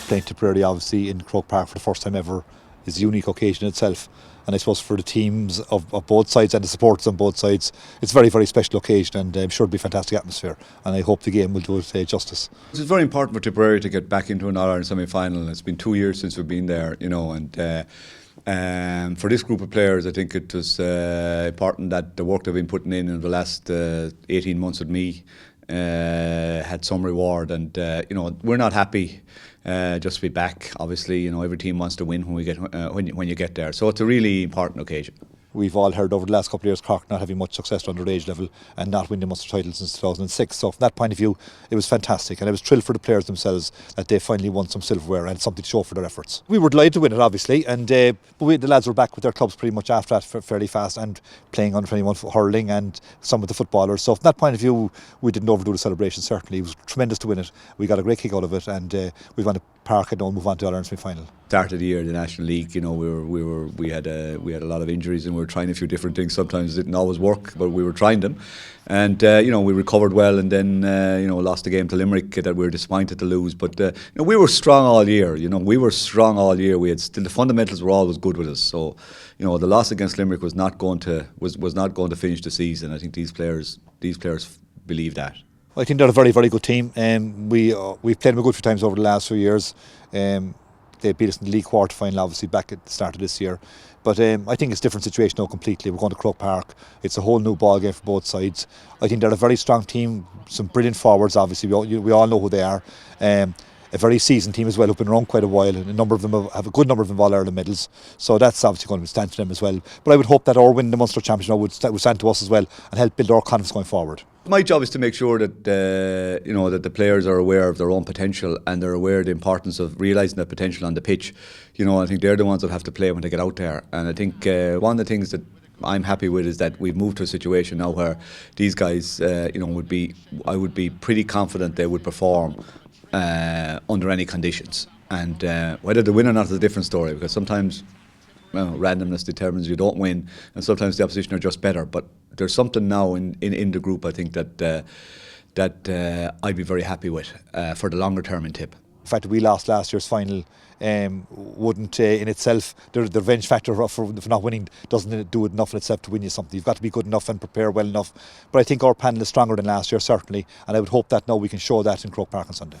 playing Tipperary obviously in Croke Park for the first time ever is a unique occasion in itself. And I suppose for the teams of both sides and the supporters on both sides, it's a very, very special occasion, and I'm sure it'll be a fantastic atmosphere, and I hope the game will do it justice. It's very important for Tipperary to get back into an All-Ireland semi-final. It's been 2 years since we've been there, and for this group of players, I think it was important that the work they've been putting in the last 18 months with me had some reward, and we're not happy just to be back. Obviously, every team wants to win when you get there, so it's a really important occasion. We've all heard over the last couple of years Cork not having much success under age level and not winning the Munster title since 2006. So from that point of view, it was fantastic, and I was thrilled for the players themselves that they finally won some silverware and something to show for their efforts. We were delighted to win it, obviously, and the lads were back with their clubs pretty much after that fairly fast and playing under 21 hurling and some of the footballers. So from that point of view, we didn't overdo the celebration. Certainly, it was tremendous to win it. We got a great kick out of it, and we've won the Park and now move on to the All-Ireland semi-final. Start of the year, the National League, we had a lot of injuries, and we were trying a few different things. Sometimes it didn't always work, but we were trying them, and we recovered well, and then lost the game to Limerick that we were disappointed to lose. But we were strong all year. We were strong all year. We had still the fundamentals were always good with us. So the loss against Limerick was not going to finish the season. I think these players believe that. I think they're a very, very good team. We've played them a good few times over the last few years. They beat us in the league quarter final, obviously, back at the start of this year. But I think it's a different situation now completely. We're going to Croke Park. It's a whole new ball game for both sides. I think they're a very strong team, some brilliant forwards, obviously. We all know who they are. A very seasoned team as well, who've been around quite a while, and a number of them have a good number of them All-Ireland medals. So that's obviously going to stand to them as well. But I would hope that our win the Munster Championship would stand to us as well and help build our confidence going forward. My job is to make sure that that the players are aware of their own potential, and they're aware of the importance of realising that potential on the pitch. I think they're the ones that have to play when they get out there. And I think one of the things that I'm happy with is that we've moved to a situation now where these guys, I would be pretty confident they would perform under any conditions. And whether they win or not is a different story, because sometimes randomness determines you don't win, and sometimes the opposition are just better. But there's something now in the group, I think, that I'd be very happy with for the longer term in Tip. The fact that we lost last year's final wouldn't in itself, the revenge factor for not winning doesn't do it enough in itself to win you something. You've got to be good enough and prepare well enough. But I think our panel is stronger than last year, certainly, and I would hope that now we can show that in Croke Park on Sunday.